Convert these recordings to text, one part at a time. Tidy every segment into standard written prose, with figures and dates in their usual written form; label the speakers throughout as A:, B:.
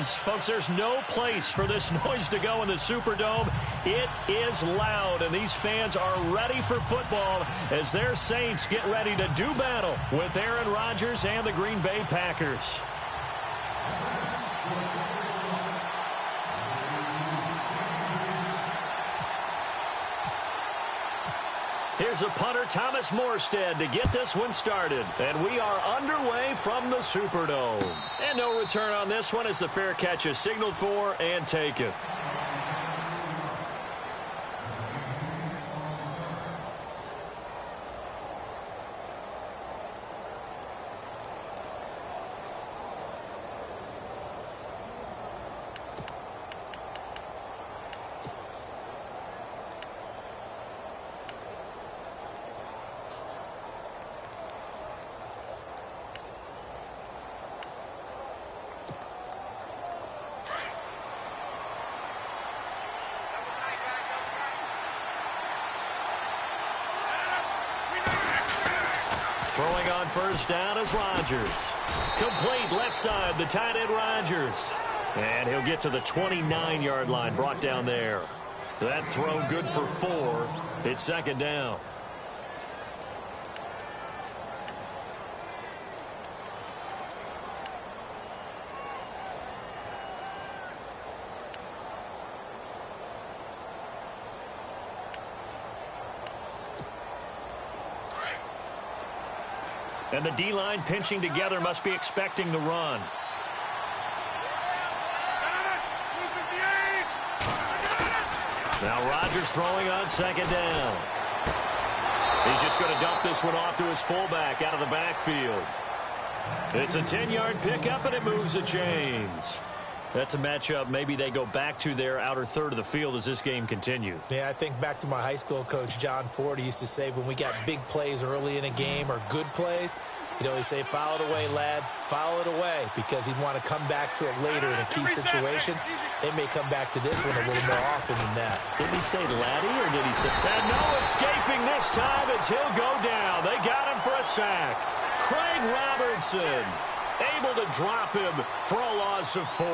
A: fans. Folks, there's no place for this noise to go in the Superdome. It is loud, and these fans are ready for football as their Saints get ready to do battle with Aaron Rodgers and the Green Bay Packers. Here's a punter, Thomas Morstead, to get this one started. And we are underway from the Superdome. And no return on this one as the fair catch is signaled for and taken. Throwing on first down is Rodgers. Complete left side, the tight end Rodgers. And he'll get to the 29-yard line, brought down there. That throw good for 4. It's second down. And the D-line pinching together, must be expecting the run. Now Rodgers throwing on second down. He's just going to dump this one off to his fullback out of the backfield. It's a 10-yard pickup, and it moves the chains. That's a matchup maybe they go back to their outer third of the field as this game continues.
B: Yeah, I think back to my high school coach, John Ford. He used to say when we got big plays early in a game or good plays, he'd always say, foul it away, lad, foul it away, because he'd want to come back to it later in a key situation. They may come back to this one a little more often than that.
A: Did he say laddie or did he say... And no escaping this time as he'll go down. They got him for a sack. Craig Robertson able to drop him for a loss of 4.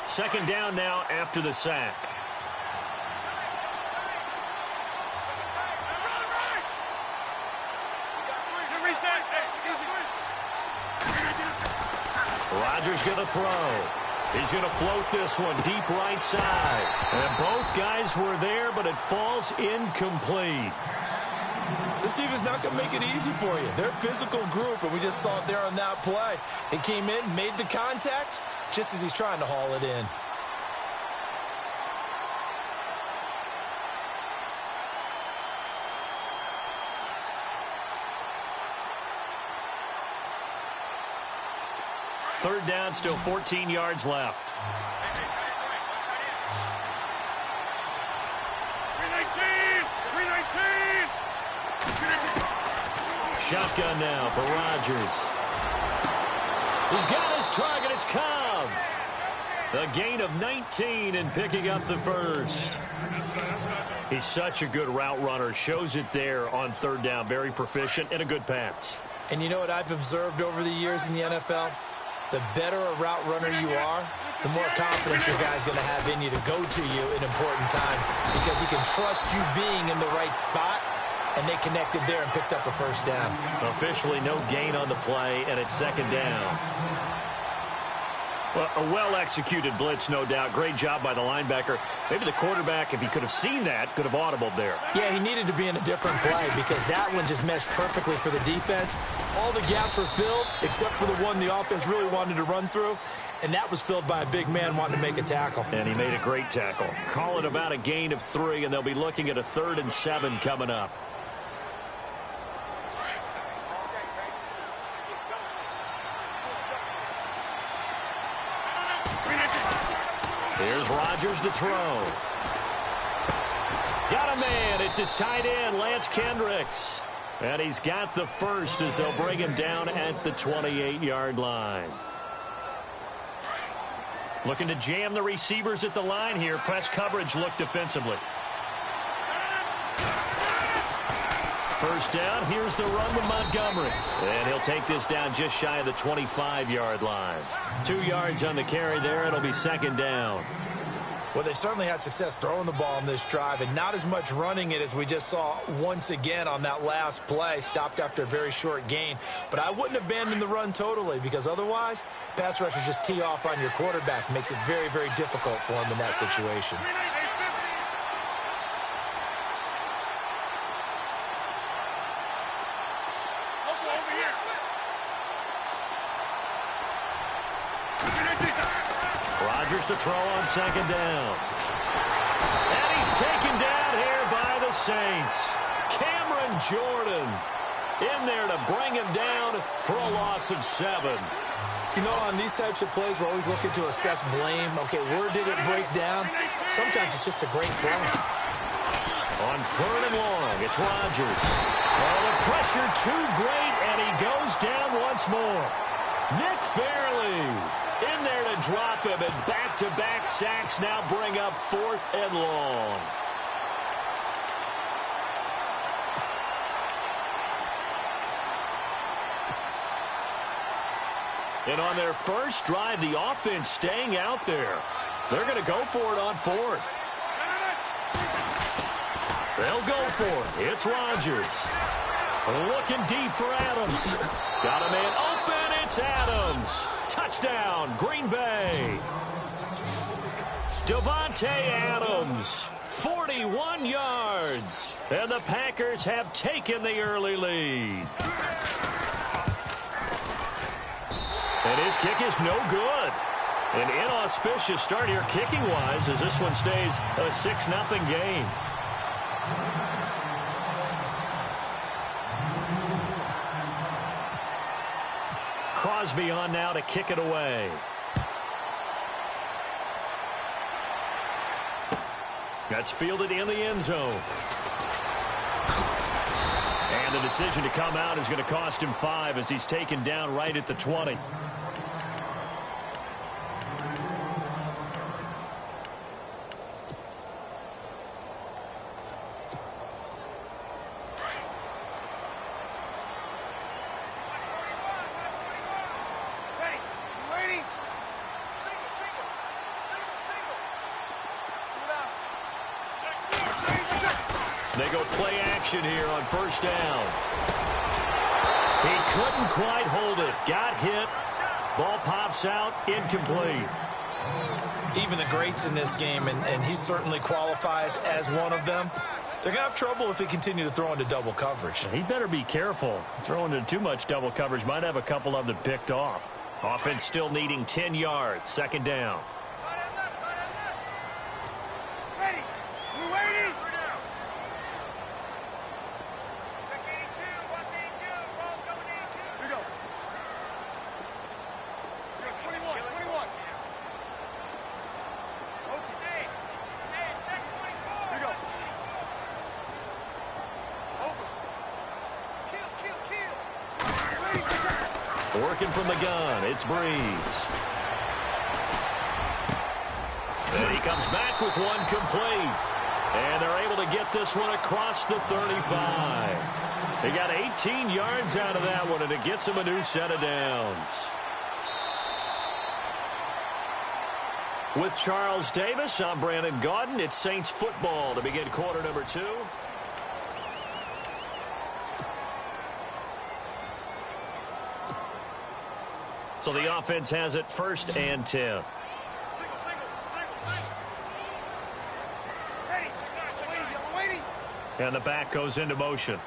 A: Second down now after the sack. Rodgers going to throw. He's going to float this one deep right side. And both guys were there, but it falls incomplete.
B: This team is not going to make it easy for you. They're a physical group, and we just saw it there on that play. It came in, made the contact, just as he's trying to haul it in.
A: Third down, still 14 yards left. Shotgun now for Rodgers. He's got his target. It's Cobb. A gain of 19 and picking up the first. He's such a good route runner. Shows it there on third down. Very proficient and a good pass.
B: And you know what I've observed over the years in the NFL? The better a route runner you are, the more confidence your guy's going to have in you to go to you in important times because he can trust you being in the right spot, and they connected there and picked up a first down.
A: Officially no gain on the play, and it's second down. Well, a well-executed blitz, no doubt. Great job by the linebacker. Maybe the quarterback, if he could have seen that, could have audibled there.
B: Yeah, he needed to be in a different play because that one just meshed perfectly for the defense. All the gaps were filled except for the one the offense really wanted to run through, and that was filled by a big man wanting to make a tackle.
A: And he made a great tackle. Call it about a gain of 3, and they'll be looking at a 3rd and 7 coming up. Here's Rodgers to throw. Got a man. It's his tight end, Lance Kendricks. And he's got the first as they'll bring him down at the 28-yard line. Looking to jam the receivers at the line here. Press coverage look defensively. First down, here's the run with Montgomery. And he'll take this down just shy of the 25-yard line. 2 yards on the carry there. It'll be second down.
B: Well, they certainly had success throwing the ball on this drive, and not as much running it as we just saw once again on that last play. Stopped after a very short gain. But I wouldn't abandon the run totally, because otherwise, pass rushers just tee off on your quarterback. Makes it very, very difficult for him in that situation.
A: To throw on second down. And he's taken down here by the Saints. Cameron Jordan in there to bring him down for a loss of 7.
B: You know, on these types of plays, we're always looking to assess blame. Okay, where did it break down? Sometimes it's just a great play.
A: On 3rd and long, it's Rodgers. Well, the pressure too great, and he goes down once more. Nick Fairley in there to drop him, and back-to-back sacks now bring up 4th and long. And on their first drive, the offense staying out there. They're going to go for it on 4th. They'll go for it. It's Rodgers. Looking deep for Adams. Got a man open. It's Adams. Touchdown, Green Bay. Davante Adams, 41 yards. And the Packers have taken the early lead. And his kick is no good. An inauspicious start here kicking-wise as this one stays a 6-0 game. Crosby on now to kick it away. That's fielded in the end zone. And the decision to come out is going to cost him 5 as he's taken down right at the 20. They go play action here on first down. He couldn't quite hold it. Got hit. Ball pops out. Incomplete.
B: Even the greats in this game, and he certainly qualifies as one of them, they're going to have trouble if they continue to throw into double coverage.
A: He better be careful. Throwing into too much double coverage might have a couple of them picked off. Offense still needing 10 yards. Second down. Working from the gun, it's Breeze. And he comes back with one complete. And they're able to get this one across the 35. They got 18 yards out of that one, and it gets them a new set of downs. With Charles Davis, I'm Brandon Gaudin. It's Saints football to begin quarter number 2. So the offense has it 1st and 10. And the back goes into motion.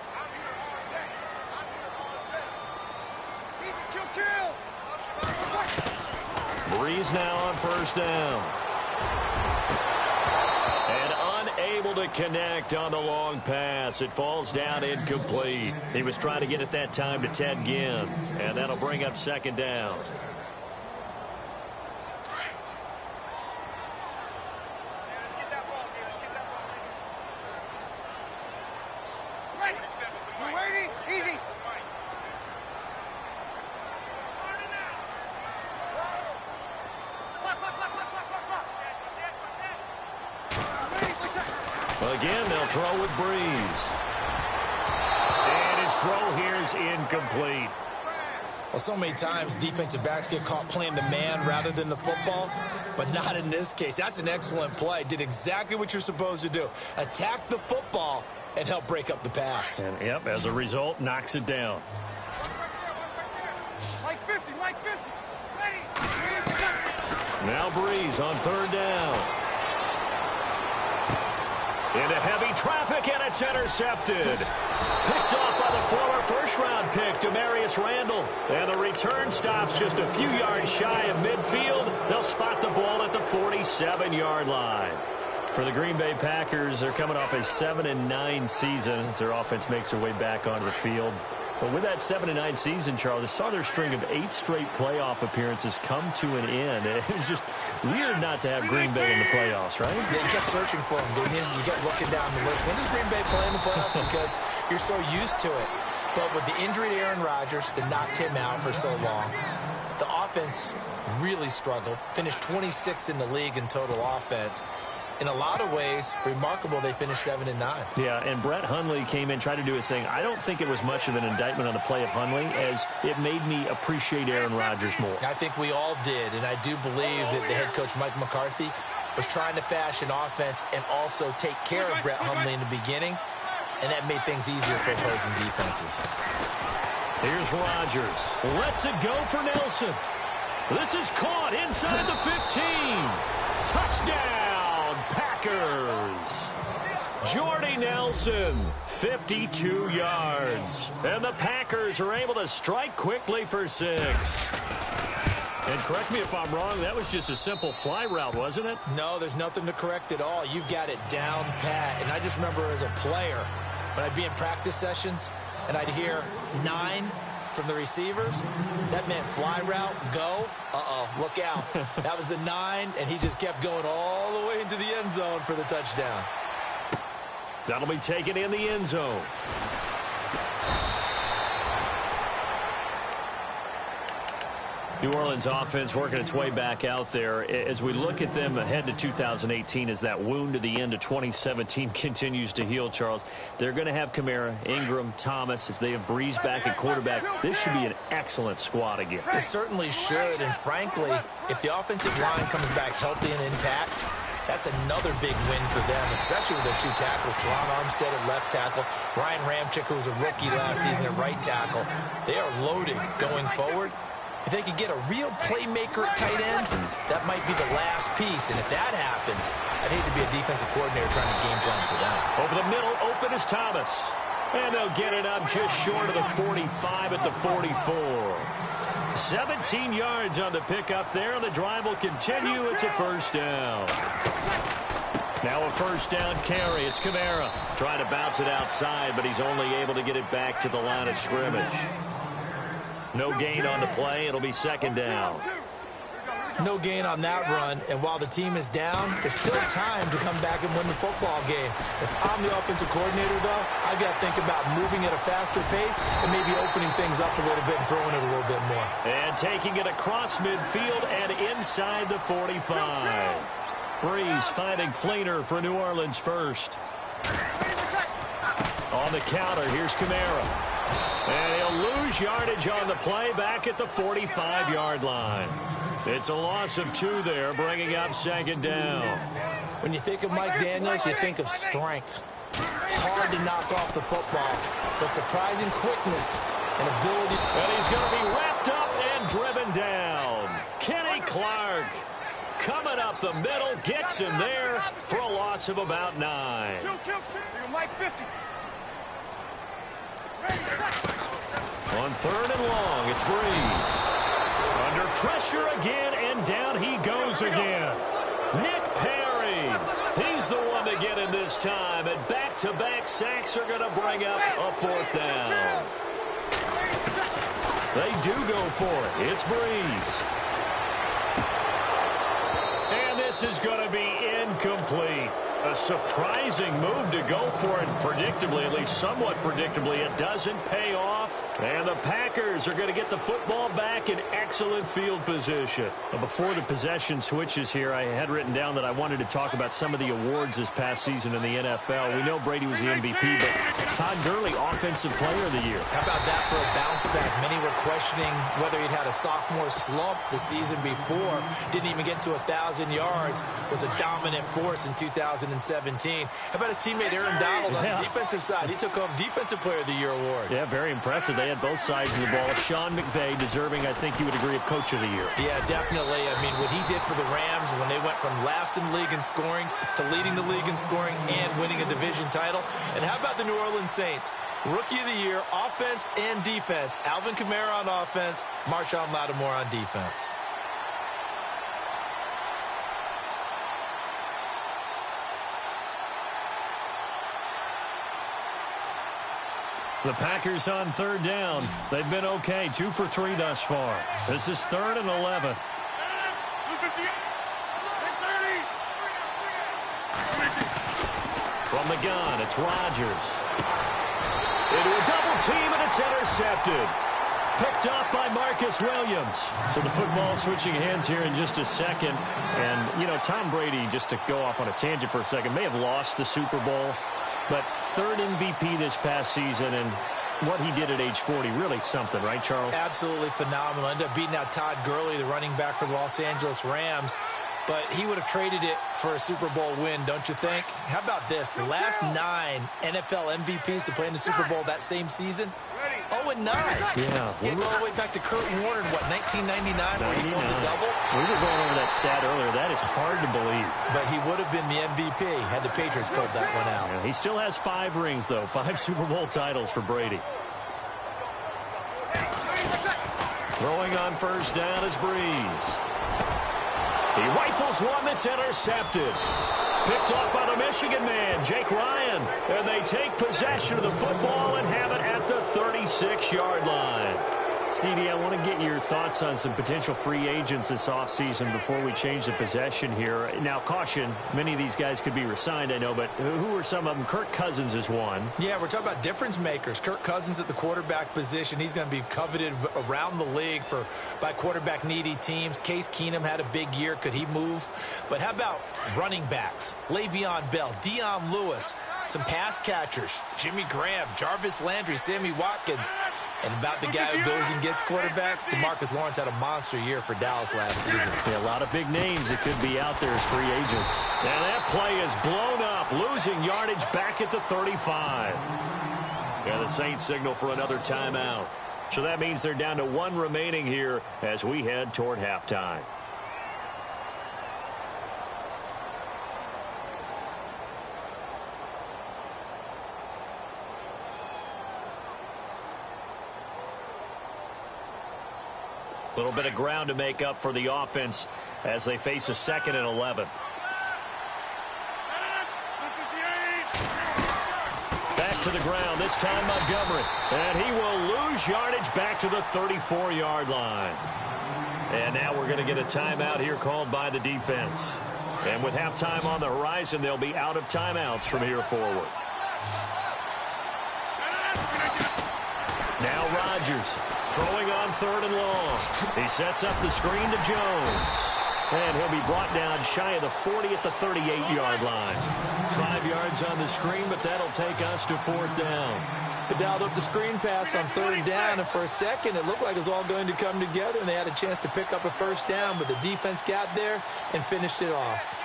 A: Breeze now on first down. And unable to connect on the long pass. It falls down incomplete. He was trying to get it that time to Ted Ginn. And that'll bring up second down. Again, they'll throw with Breeze. And his throw here is incomplete.
B: Well, so many times defensive backs get caught playing the man rather than the football, but not in this case. That's an excellent play. Did exactly what you're supposed to do. Attack the football and help break up the pass.
A: And, yep, as a result, knocks it down.
C: Like 50, like 50. Ready.
A: Now Breeze on third down. Into heavy traffic, and it's intercepted. Picked off by the former first-round pick, Demarius Randall. And the return stops just a few yards shy of midfield. They'll spot the ball at the 47-yard line. For the Green Bay Packers, they're coming off a 7-9 season as their offense makes their way back onto the field. But with that 7-9 season, Charles, I saw their string of 8 straight playoff appearances come to an end. It was just weird not to have Green Bay in the playoffs, right?
B: Yeah, you kept searching for them, didn't you? You kept looking down the list. When does Green Bay play in the playoffs? Because you're so used to it. But with the injury to Aaron Rodgers that knocked him out for so long, the offense really struggled. Finished 26th in the league in total offense. In a lot of ways, remarkable they finished 7-9.
A: Yeah, and Brett Hundley came in, tried to do his thing. I don't think it was much of an indictment on the play of Hundley, as it made me appreciate Aaron Rodgers more.
B: I think we all did, and I do believe that the head coach, Mike McCarthy, was trying to fashion offense and also take care of Brett Hundley in the beginning, and that made things easier for opposing defenses.
A: Here's Rodgers. Lets it go for Nelson. This is caught inside the 15. Touchdown! Packers. Jordy Nelson, 52 yards. And the Packers are able to strike quickly for 6. And correct me if I'm wrong, that was just a simple fly route, wasn't it?
B: No, there's nothing to correct at all. You've got it down pat. And I just remember as a player, when I'd be in practice sessions and I'd hear 9 from the receivers, that meant fly route, go, look out. That was the 9, and he just kept going all the way into the end zone for the touchdown.
A: That'll be taken in the end zone. New Orleans offense working its way back out there. As we look at them ahead to 2018, as that wound at the end of 2017 continues to heal, Charles, they're going to have Kamara, Ingram, Thomas. If they have Breeze back at quarterback, this should be an excellent squad again.
B: It certainly should, and frankly, if the offensive line comes back healthy and intact, that's another big win for them, especially with their 2 tackles, Teron Armstead at left tackle, Ryan Ramczyk, who was a rookie last season at right tackle. They are loaded going forward. If they could get a real playmaker at tight end, that might be the last piece. And if that happens, I'd hate to be a defensive coordinator trying to game plan for them.
A: Over the middle, open is Thomas. And they'll get it up just short of the 45 at the 44. 17 yards on the pickup there. The drive will continue. It's a first down. Now a first down carry. It's Kamara trying to bounce it outside, but he's only able to get it back to the line of scrimmage. No gain on the play. It'll be second down.
B: No gain on that run, and while the team is down, there's still time to come back and win the football game. If I'm the offensive coordinator, though, I've got to think about moving at a faster pace and maybe opening things up a little bit and throwing it a little bit more.
A: And taking it across midfield and inside the 45. Breeze finding Fleener for New Orleans first. On the counter, here's Kamara. And he'll lose yardage on the play back at the 45-yard line. It's a loss of 2 there, bringing up second down.
B: When you think of Mike Daniels, you think of strength. Hard to knock off the football, but surprising quickness and ability.
A: And he's going to be wrapped up and driven down. Kenny Clark coming up the middle, gets him there for a loss of about 9.
C: Mike 50.
A: On third and long, it's Breeze. Under pressure again, and down he goes again. Nick Perry, he's the one to get him this time, and back-to-back sacks are going to bring up a 4th down. They do go for it. It's Breeze. And this is going to be incomplete. A surprising move to go for it predictably, at least somewhat predictably. It doesn't pay off. And the Packers are going to get the football back in excellent field position. Before the possession switches here, I had written down that I wanted to talk about some of the awards this past season in the NFL. We know Brady was the MVP, but Todd Gurley, Offensive Player of the Year.
B: How about that for a bounce back? Many were questioning whether he'd had a sophomore slump the season before. Didn't even get to 1,000 yards. Was a dominant force in 2017. How about his teammate Aaron Donald on the defensive side? He took home Defensive Player of the Year award.
A: Yeah, very impressive. They had both sides of the ball. Sean McVay deserving, I think you would agree, of Coach of the Year.
B: Yeah, definitely. I mean, what he did for the Rams when they went from last in the league in scoring to leading the league in scoring and winning a division title. And how about the New Orleans Saints? Rookie of the Year, offense and defense. Alvin Kamara on offense, Marshawn Lattimore on defense.
A: The Packers on third down. They've been okay, 2 for 3 thus far. This is 3rd and 11. From the gun, it's Rodgers. Into a double team, and it's intercepted. Picked off by Marcus Williams. So the football switching hands here in just a second. And, you know, Tom Brady, just to go off on a tangent for a second, may have lost the Super Bowl. But 3rd MVP this past season, and what he did at age 40, really something, right, Charles?
B: Absolutely phenomenal. Ended up beating out Todd Gurley, the running back for the Los Angeles Rams. But he would have traded it for a Super Bowl win, don't you think? How about this? The last 9 NFL MVPs to play in the Super Bowl that same season, 0-9.
A: Yeah.
B: Getting all the way back to Kurt Warner in, what, 1999 where he won the double?
A: We were going over that stat earlier. That is hard to believe.
B: But he would have been the MVP had the Patriots pulled that one out.
A: Yeah, he still has 5 rings, though. 5 Super Bowl titles for Brady. Throwing on first down is Breeze. He rifles one that's intercepted. Picked off by the Michigan man, Jake Ryan. And they take possession of the football and have it at the 36-yard line. CD, I want to get your thoughts on some potential free agents this offseason before we change the possession here. Now, caution, many of these guys could be re-signed, I know, but who are some of them? Kirk Cousins is one.
B: Yeah, we're talking about difference makers. Kirk Cousins at the quarterback position. He's going to be coveted around the league by quarterback-needy teams. Case Keenum had a big year. Could he move? But how about running backs? Le'Veon Bell, Dion Lewis, some pass catchers, Jimmy Graham, Jarvis Landry, Sammy Watkins. And about the guy who goes and gets quarterbacks, DeMarcus Lawrence had a monster year for Dallas last season.
A: Yeah, a lot of big names that could be out there as free agents. And that play is blown up, losing yardage back at the 35. Yeah, the Saints signal for another timeout. So that means they're down to 1 remaining here as we head toward halftime. A little bit of ground to make up for the offense as they face a 2nd and 11. Back to the ground, this time Montgomery. And he will lose yardage back to the 34-yard line. And now we're going to get a timeout here called by the defense. And with halftime on the horizon, they'll be out of timeouts from here forward. Now Rodgers. Throwing on 3rd and long. He sets up the screen to Jones. And he'll be brought down shy of the 40 at the 38-yard line. 5 yards on the screen, but that'll take us to 4th down.
B: They dialed up the screen pass on 3rd down, and for a second it looked like it was all going to come together, and they had a chance to pick up a 1st down, but the defense got there and finished it off.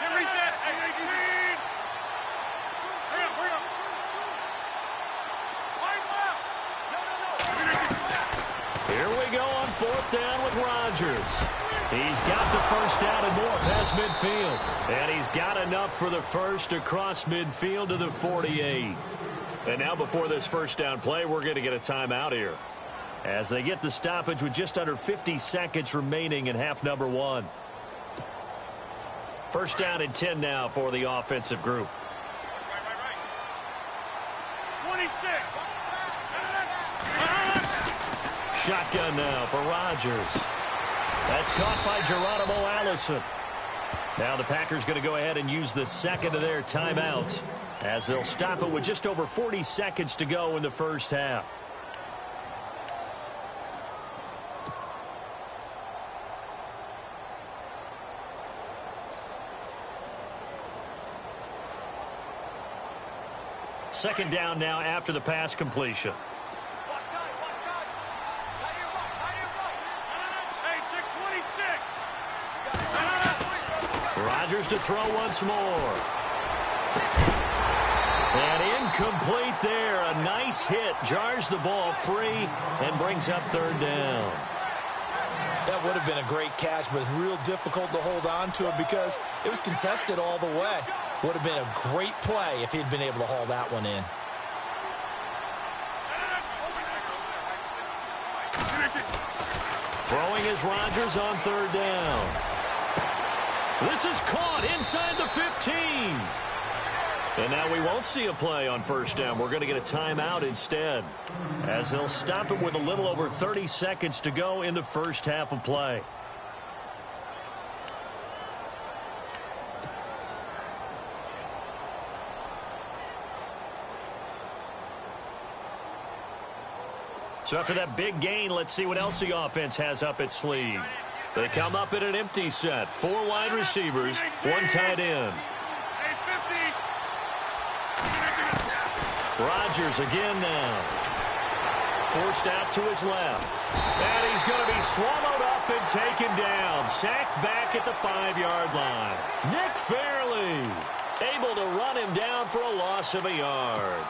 A: Here we go on 4th down with Rodgers. He's got the 1st down and more past midfield. And he's got enough for the first across midfield to the 48. And now before this 1st down play, we're going to get a timeout here as they get the stoppage with just under 50 seconds remaining in half number 1. 1st down and 10 now for the offensive group.
C: 26.
A: Shotgun now for Rodgers. That's caught by Geronimo Allison. Now the Packers going to go ahead and use the 2nd of their timeouts as they'll stop it with just over 40 seconds to go in the 1st half. Second down now after the pass completion. Rodgers to throw once more. And incomplete there. A nice hit. Jars the ball free and brings up third down.
B: That would have been a great catch, but it's real difficult to hold on to it because it was contested all the way. Would have been a great play if he'd been able to haul that one in.
A: Throwing is Rodgers on third down. This is caught inside the 15. And now we won't see a play on first down. We're going to get a timeout instead, as they'll stop it with a little over 30 seconds to go in the first half of play. So after that big gain, let's see what else the offense has up its sleeve. They come up in an empty set. 4 wide receivers, 1 tight end. Rodgers again now. Forced out to his left. And he's going to be swallowed up and taken down. Sacked back at the 5-yard line. Nick Fairley able to run him down for a loss of a yard.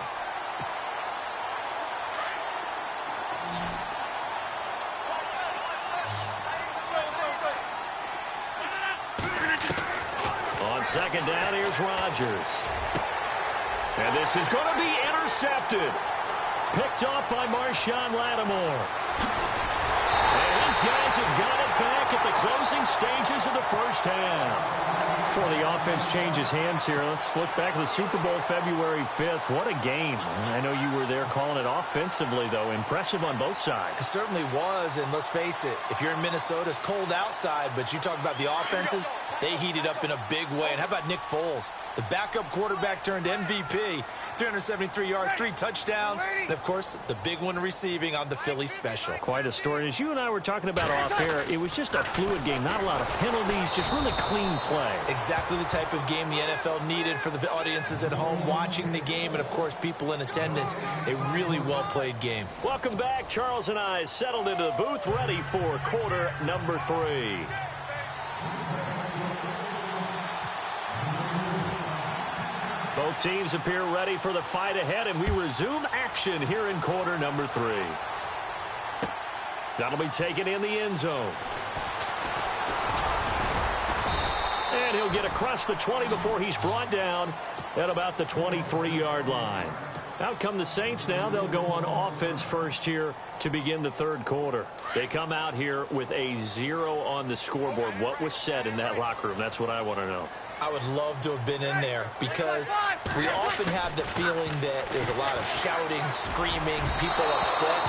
A: On second down, here's Rodgers. And this is going to be intercepted. Picked off by Marshawn Lattimore. And his guys have got it back at the closing stages of the first half. Before the offense changes hands here, let's look back at the Super Bowl February 5th. What a game. I know you were there calling it offensively, though. Impressive on both sides.
B: It certainly was, and let's face it, if you're in Minnesota, it's cold outside, but you talk about the offenses, they heated up in a big way. And how about Nick Foles? The backup quarterback turned MVP. 373 yards, 3 touchdowns, and, of course, the big one receiving on the Philly special.
A: Quite a story. As you and I were talking about off air, it was just a fluid game. Not a lot of penalties, just really clean play.
B: Exactly the type of game the NFL needed for the audiences at home watching the game and, of course, people in attendance. A really well-played game.
A: Welcome back. Charles and I settled into the booth, ready for quarter number 3. Both teams appear ready for the fight ahead, and we resume action here in quarter number 3. That'll be taken in the end zone. And he'll get across the 20 before he's brought down at about the 23-yard line. Out come the Saints now. They'll go on offense first here to begin the third quarter. They come out here with a 0 on the scoreboard. What was said in that locker room? That's what I want to know.
B: I would love to have been in there because we often have the feeling that there's a lot of shouting, screaming, people upset.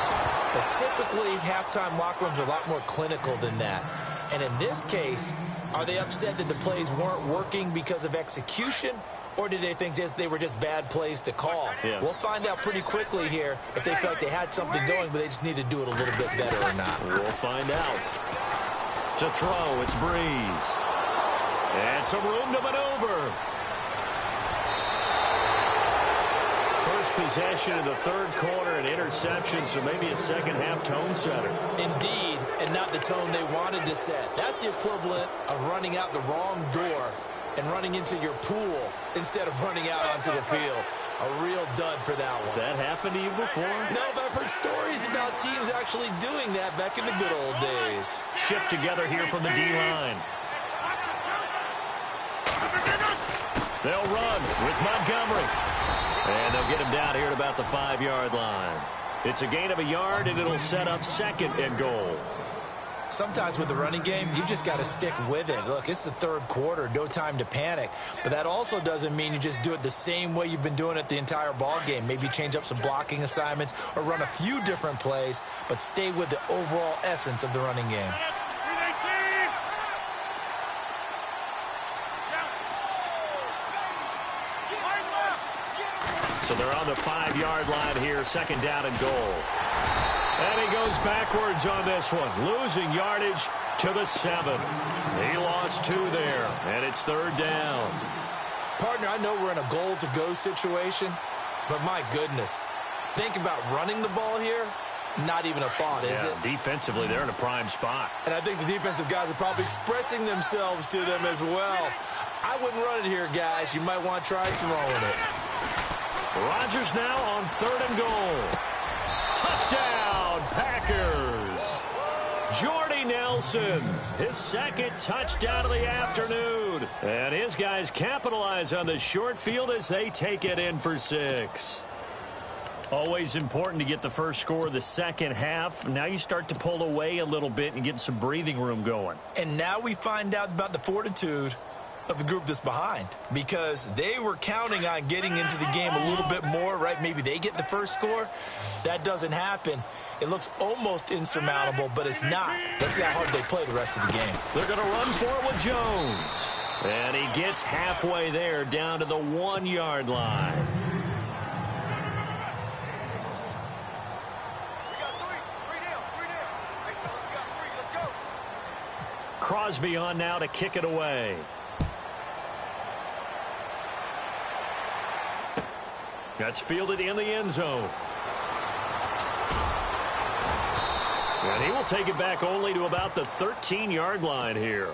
B: But typically, halftime locker rooms are a lot more clinical than that. And in this case, are they upset that the plays weren't working because of execution? Or did they think they were just bad plays to call?
A: Yeah.
B: We'll find out pretty quickly here if they felt like they had something going, but they just need to do it a little bit better or not.
A: We'll find out. To throw, it's Breeze. And some room to maneuver. First possession of the third quarter, an interception, so maybe a second-half tone setter.
B: Indeed, and not the tone they wanted to set. That's the equivalent of running out the wrong door and running into your pool instead of running out onto the field. A real dud for that one.
A: Has that happened to you before?
B: No, but I've heard stories about teams actually doing that back in the good old days.
A: Shift together here from the D-line. They'll run with Montgomery. And they'll get him down here at about the 5-yard line. It's a gain of a yard, and it'll set up second and goal.
B: Sometimes with the running game, you've just got to stick with it. Look, it's the third quarter, no time to panic. But that also doesn't mean you just do it the same way you've been doing it the entire ball game. Maybe change up some blocking assignments or run a few different plays, but stay with the overall essence of the running game.
A: So they're on the 5-yard line here, second down and goal. And he goes backwards on this one, losing yardage to the 7. He lost 2 there, and it's third down.
B: Partner, I know we're in a goal-to-go situation, But my goodness, think about running the ball here. Not even a thought, is it?
A: Defensively, they're in a prime spot.
B: And I think the defensive guys are probably expressing themselves to them as well. I wouldn't run it here, guys. You might want to try throwing it.
A: Rodgers now on 3rd and goal. Touchdown, Packers. Jordy Nelson, his 2nd touchdown of the afternoon. And his guys capitalize on the short field as they take it in for 6. Always important to get the first score of the second half. Now you start to pull away a little bit and get some breathing room going.
B: And now we find out about the fortitude of the group that's behind, because they were counting on getting into the game a little bit more, right? Maybe they get the first score. That doesn't happen. It looks almost insurmountable, but it's not. Let's see how hard they play the rest of the game.
A: They're going to run for it with Jones. And he gets halfway there, down to the 1-yard line. Crosby on now to kick it away. That's fielded in the end zone. And he will take it back only to about the 13-yard line here.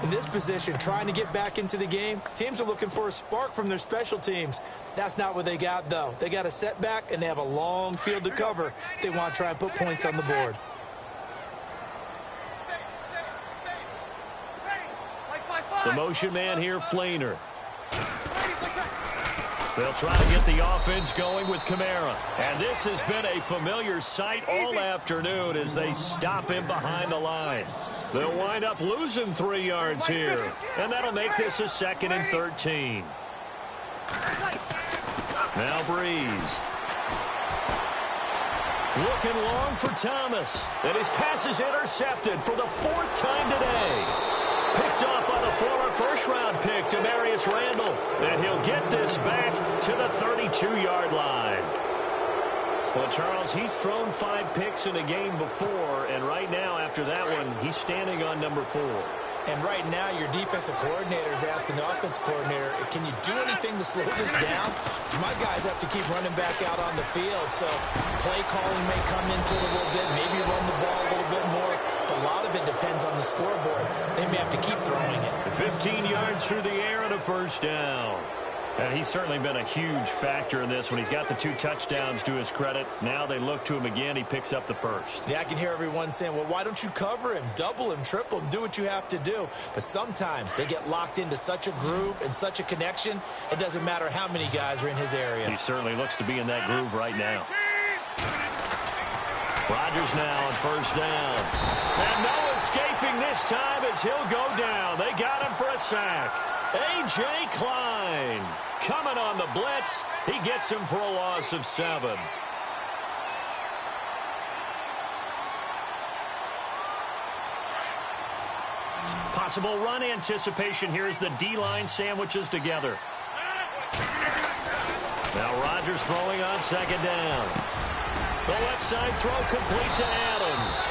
B: In this position, trying to get back into the game, teams are looking for a spark from their special teams. That's not what they got, though. They got a setback, and they have a long field to cover if they want to try and put points on the board.
A: The motion man here, Flainer. They'll try to get the offense going with Kamara. And this has been a familiar sight all afternoon as they stop him behind the line. They'll wind up losing 3 yards here. And that'll make this a 2nd and 13. Now Breeze. Looking long for Thomas. And his pass is intercepted for the 4th time today. Picked off by the former first-round pick, Demarius Randall. And he'll get this back to the 32-yard line. Well, Charles, he's thrown 5 picks in a game before, and right now, after that one, he's standing on number 4.
B: And right now, your defensive coordinator is asking the offensive coordinator, can you do anything to slow this down? Because my guys have to keep running back out on the field, so play calling may come into it a little bit, maybe run the ball a little bit more, but a lot of it depends on the scoreboard. They may have to keep throwing it.
A: 15 yards through the air and a first down. And he's certainly been a huge factor in this when he's got the 2 touchdowns to his credit. Now they look to him again. He picks up the first.
B: Yeah, I can hear everyone saying, well, why don't you cover him, double him, triple him, do what you have to do. But sometimes they get locked into such a groove and such a connection, it doesn't matter how many guys are in his area.
A: He certainly looks to be in that groove right now. Rodgers now on first down. And no escaping this time as he'll go down. They got him for a sack. A.J. Klein coming on the blitz. He gets him for a loss of 7. Possible run anticipation here as the D-line sandwiches together. Now Rodgers throwing on 2nd down. The left side throw complete to Adams.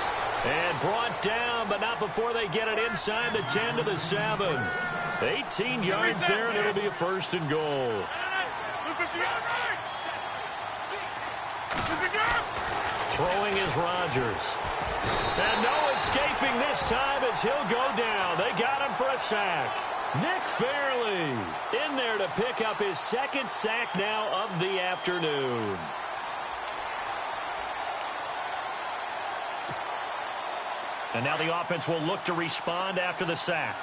A: And brought down, but not before they get it inside the 10 to the 7. 18 yards there, and it'll be a 1st and goal. Throwing is Rodgers. And no escaping this time as he'll go down. They got him for a sack. Nick Fairley in there to pick up his 2nd sack now of the afternoon. And now the offense will look to respond after the sack.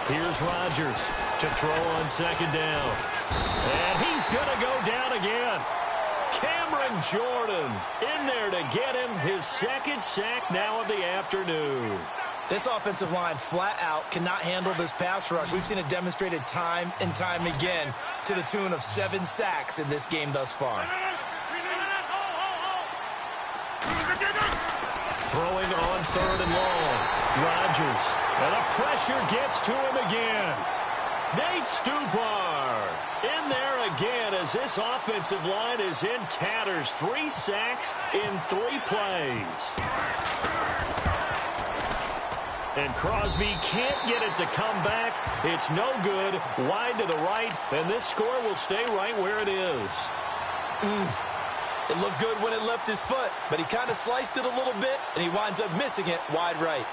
A: Here's Rodgers to throw on 2nd down. And he's going to go down again. Cameron Jordan in there to get him his 2nd sack now of the afternoon.
B: This offensive line flat out cannot handle this pass rush. We've seen it demonstrated time and time again to the tune of 7 sacks in this game thus far.
A: Throwing on 3rd and long. Rodgers. And the pressure gets to him again. Nate Stupar in there again as this offensive line is in tatters. 3 sacks in 3 plays. And Crosby can't get it to come back. It's no good. Wide to the right, and this score will stay right where it is.
B: It looked good when it left his foot, but he kind of sliced it a little bit, and he winds up missing it wide right.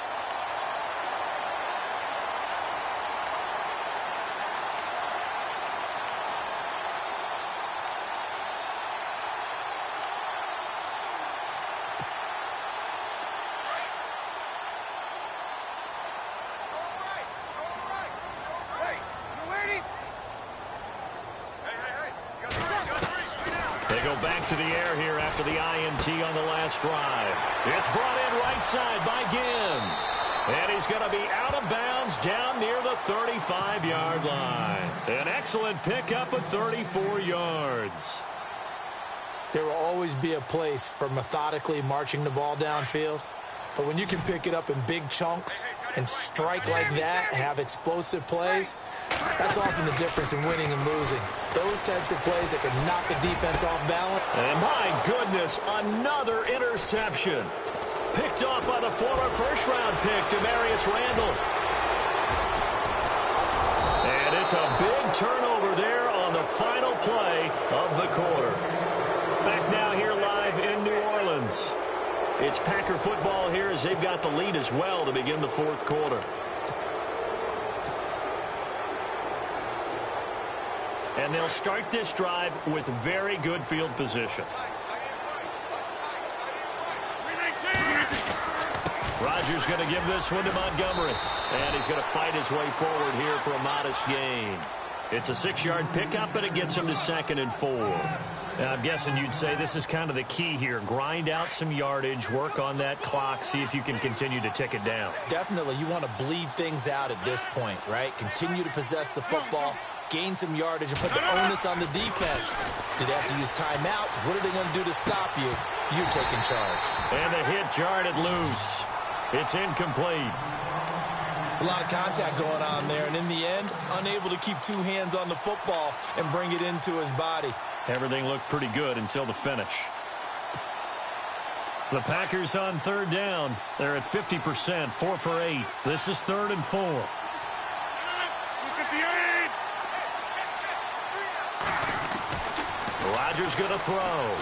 A: They go back to the air here after the INT on the last drive. It's brought in right side by Ginn. And he's going to be out of bounds down near the 35-yard line. An excellent pickup of 34 yards.
B: There will always be a place for methodically marching the ball downfield. But when you can pick it up in big chunks and strike like that, have explosive plays, that's often the difference in winning and losing. Those types of plays that can knock a defense off balance.
A: And my goodness, another interception. Picked off by the former first-round pick, Demarius Randall. And it's a big turnover there on the final play of the quarter. Back now here live in New Orleans. It's Packer football here as they've got the lead as well to begin the fourth quarter. And they'll start this drive with very good field position. Rodgers going to give this one to Montgomery. And he's going to fight his way forward here for a modest gain. It's a 6-yard pickup, but it gets him to 2nd and 4. Now, I'm guessing you'd say this is kind of the key here. Grind out some yardage, work on that clock, see if you can continue to tick it down.
B: Definitely, you want to bleed things out at this point, right? Continue to possess the football, gain some yardage, and put the onus on the defense. Do they have to use timeouts? What are they going to do to stop you? You're taking charge.
A: And the hit jarred it loose. It's incomplete.
B: It's a lot of contact going on there, and in the end, unable to keep two hands on the football and bring it into his body.
A: Everything looked pretty good until the finish. The Packers on 3rd down. They're at 50%, 4 for 8. This is 3rd and 4. Rodgers going to throw.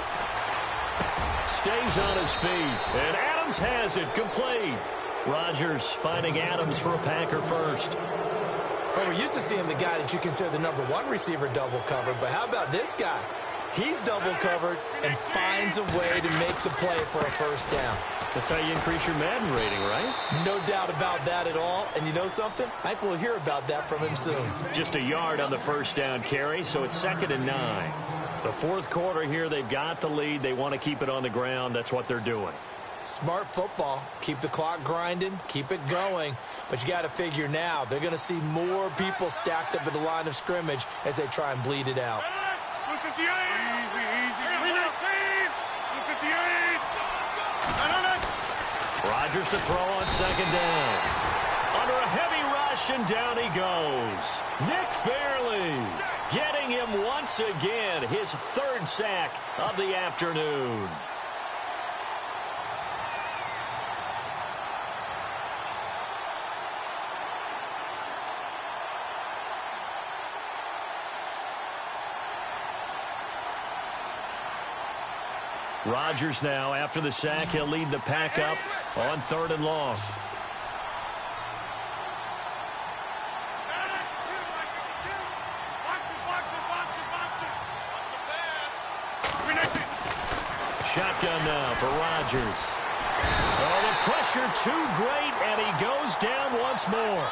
A: Stays on his feet, and Adams has it complete. Rodgers finding Adams for a Packer first.
B: Well, we're used to seeing the guy that you consider the number 1 receiver double covered, but how about this guy? He's double covered and finds a way to make the play for a first down.
A: That's how you increase your Madden rating, right?
B: No doubt about that at all. And you know something? I think we'll hear about that from him soon.
A: Just a yard on the first down carry, so it's 2nd and 9. The fourth quarter here, they've got the lead. They want to keep it on the ground. That's what they're doing.
B: Smart football. Keep the clock grinding. Keep it going. But you got to figure now, they're going to see more people stacked up at the line of scrimmage as they try and bleed it out.
A: Rodgers to throw on 2nd down. Under a heavy rush, and down he goes. Nick Fairley getting him once again, his 3rd sack of the afternoon. Rodgers now, after the sack, he'll lead the pack up on 3rd and long. Shotgun now for Rodgers. Oh, the pressure too great, and he goes down once more.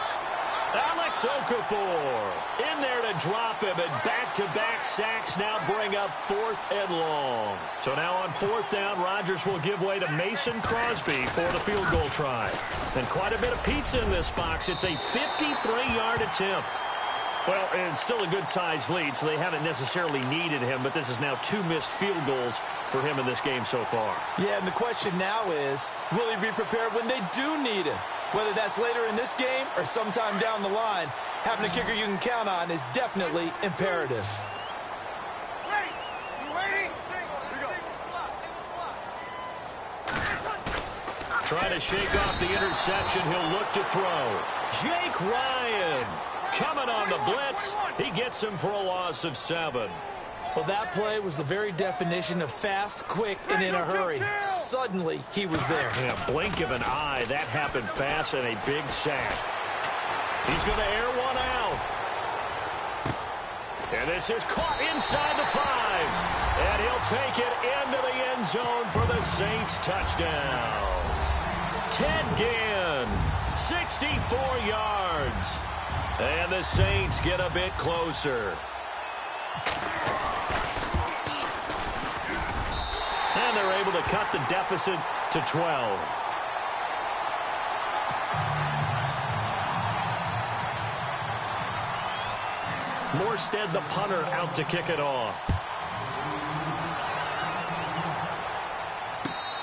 A: Alex Okafor in there to drop him, and back-to-back sacks now bring up 4th and long. So now on 4th down, Rodgers will give way to Mason Crosby for the field goal try. And quite a bit of pizza in this box. It's a 53-yard attempt. Well, it's still a good-sized lead, so they haven't necessarily needed him, but this is now 2 missed field goals for him in this game so far.
B: Yeah, and the question now is, will he be prepared when they do need him? Whether that's later in this game or sometime down the line, having a kicker you can count on is definitely imperative.
A: Trying to shake off the interception. He'll look to throw. Jake Ryan coming on the blitz. He gets him for a loss of 7.
B: Well, that play was the very definition of fast, quick, and in a hurry. Suddenly, he was there.
A: Yeah, blink of an eye. That happened fast and a big sack. He's going to air one out. And this is caught inside the 5. And he'll take it into the end zone for the Saints touchdown. Ted Ginn, 64 yards. And the Saints get a bit closer. And they're able to cut the deficit to 12. Morstead, the punter, out to kick it off.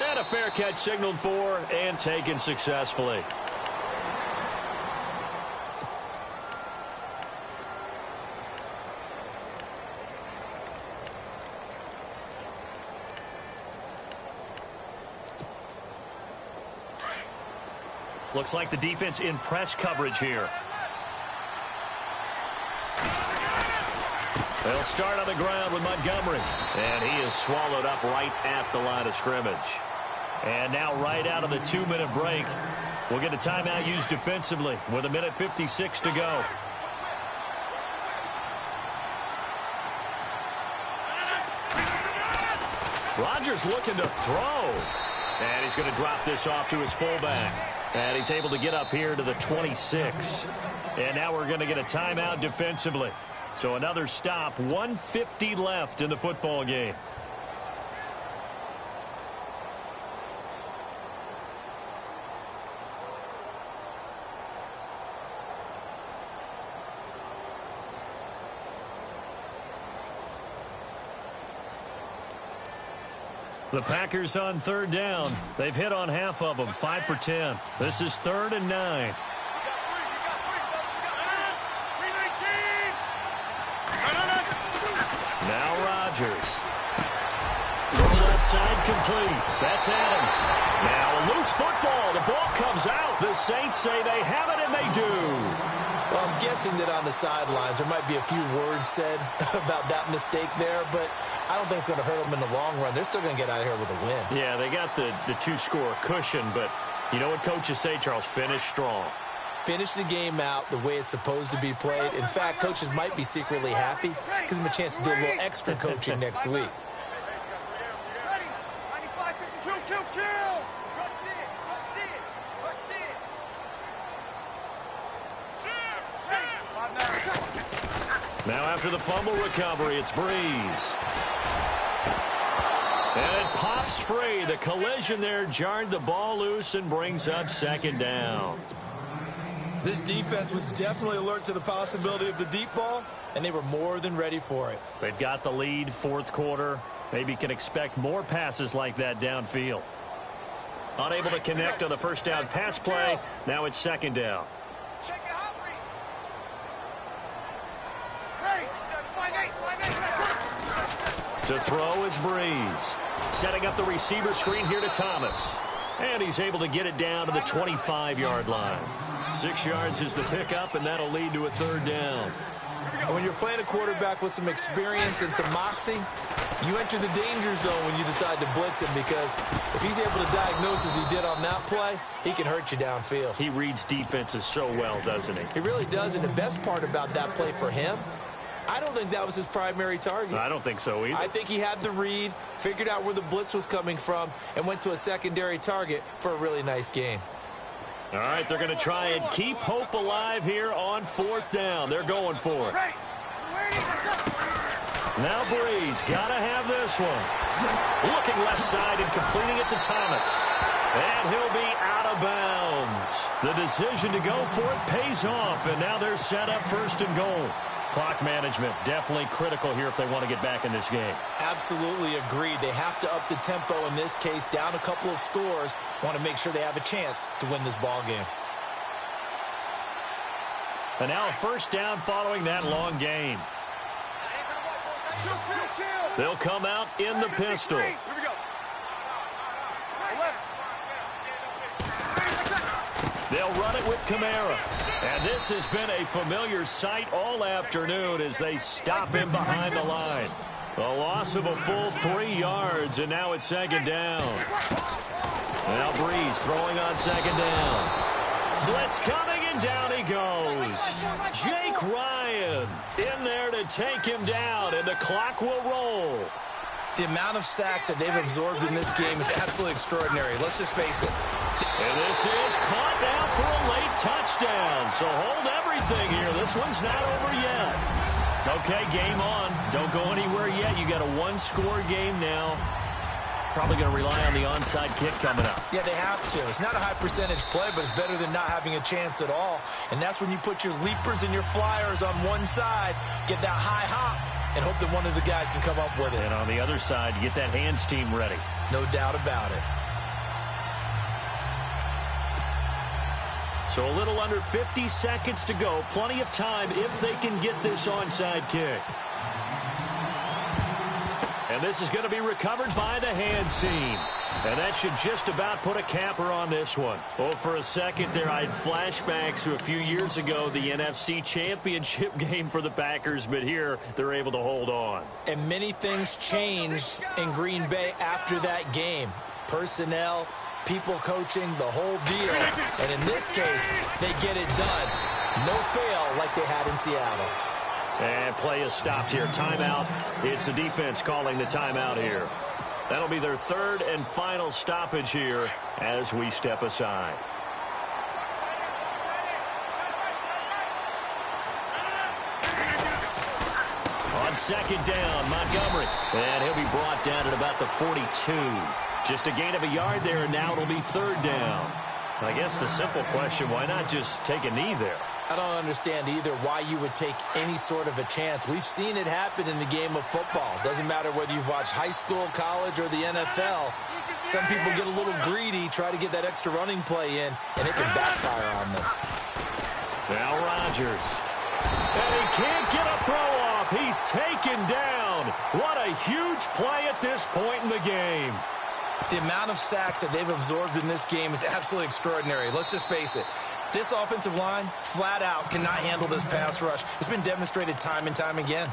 A: And a fair catch signaled for and taken successfully. Looks like the defense in press coverage here. They'll start on the ground with Montgomery. And he is swallowed up right at the line of scrimmage. And now right out of the 2-minute break, we'll get a timeout used defensively with 1:56 to go. Rodgers looking to throw. And he's going to drop this off to his fullback. And he's able to get up here to the 26. And now we're going to get a timeout defensively. So another stop, 1:50 left in the football game. The Packers on 3rd down. They've hit on half of them, 5 for 10. This is 3rd and 9. Now Rodgers. Throw left side complete. That's Adams. Now a loose football. The ball comes out. The Saints say they have it, and they do.
B: Well, I'm guessing that on the sidelines there might be a few words said about that mistake there, but I don't think it's going to hurt them in the long run. They're still going to get out of here with a win.
A: Yeah, they got the 2-score cushion, but you know what coaches say, Charles? Finish strong.
B: Finish the game out the way it's supposed to be played. In fact, coaches might be secretly happy. Gives them a chance to do a little extra coaching next week.
C: Ready. 95, 52, kill. Rush it.
A: Now after the fumble recovery, it's Breeze. And it pops free. The collision there jarred the ball loose and brings up 2nd down.
B: This defense was definitely alert to the possibility of the deep ball, and they were more than ready for it.
A: They've got the lead, 4th quarter. Maybe can expect more passes like that downfield. Unable to connect on the 1st down pass play. Now it's 2nd down. To throw is Breeze. Setting up the receiver screen here to Thomas. And he's able to get it down to the 25-yard line. 6 yards is the pickup, and that'll lead to a 3rd down.
B: When you're playing a quarterback with some experience and some moxie, you enter the danger zone when you decide to blitz him, because if he's able to diagnose as he did on that play, he can hurt you downfield.
A: He reads defenses so well, doesn't he?
B: He really does, and the best part about that play for him, I don't think that was his primary target.
A: I don't think so either.
B: I think he had the read, figured out where the blitz was coming from, and went to a secondary target for a really nice game.
A: All right, they're going to try and keep hope alive here on 4th down. They're going for it. Now Breeze, got to have this one. Looking left side and completing it to Thomas. And he'll be out of bounds. The decision to go for it pays off, and now they're set up 1st and goal. Clock management definitely critical here if they want to get back in this game.
B: Absolutely agreed. They have to up the tempo in this case, down a couple of scores. Want to make sure they have a chance to win this ball game.
A: And now a 1st down following that long game. They'll come out in the pistol. They'll run it with Kamara. And this has been a familiar sight all afternoon as they stop him behind the line. A loss of a full 3 yards, and now it's second down. Now Breeze throwing on second down. Blitz coming, and down he goes. Jake Ryan in there to take him down, and the clock will roll.
B: The amount of sacks that they've absorbed in this game is absolutely extraordinary. Let's just face it.
A: And this is caught now for a late touchdown. So hold everything here. This one's not over yet. Okay, game on. Don't go anywhere yet. You got a one-score game now. Probably going to rely on the onside kick coming up.
B: Yeah, they have to. It's not a high percentage play, but it's better than not having a chance at all. And that's when you put your leapers and your flyers on one side, get that high hop, and hope that one of the guys can come up with it.
A: And on the other side, get that hands team ready.
B: No doubt about it.
A: So a little under 50 seconds to go. Plenty of time if they can get this onside kick. And this is going to be recovered by the hands team. And that should just about put a capper on this one. Well, for a second there, I had flashbacks to a few years ago, the NFC Championship game for the Packers. But here, they're able to hold on.
B: And many things changed in Green Bay after that game. Personnel, people coaching, the whole deal. And in this case, they get it done. No fail like they had in Seattle.
A: And play is stopped here. Timeout. It's the defense calling the timeout here. That'll be their third and final stoppage here as we step aside. On second down, Montgomery. And he'll be brought down at about the 42. Just a gain of a yard there, and now it'll be third down. I guess the simple question, why not just take a knee there?
B: I don't understand either why you would take any sort of a chance. We've seen it happen in the game of football. Doesn't matter whether you've watched high school, college, or the NFL. Some people get a little greedy, try to get that extra running play in, and it can backfire on them.
A: Now Rodgers. And he can't get a throw off. He's taken down. What a huge play at this point in the game.
B: The amount of sacks that they've absorbed in this game is absolutely extraordinary. Let's just face it. This offensive line, flat out, cannot handle this pass rush. It's been demonstrated time and time again.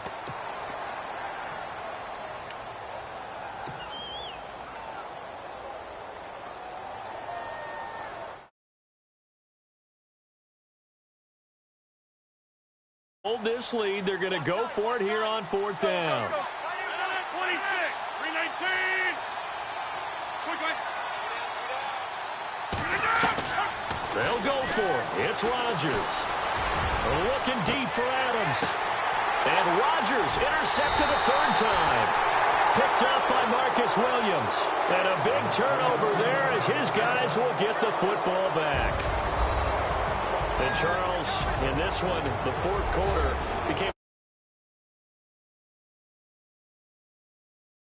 A: Hold this lead. They're going to go for it here on fourth down.
C: 26, 319.
A: They'll go for it. It's Rodgers. Looking deep for Adams. And Rodgers intercepted a third time. Picked up by Marcus Williams. And a big turnover there as his guys will get the football back. And Charles, in this one, the fourth quarter became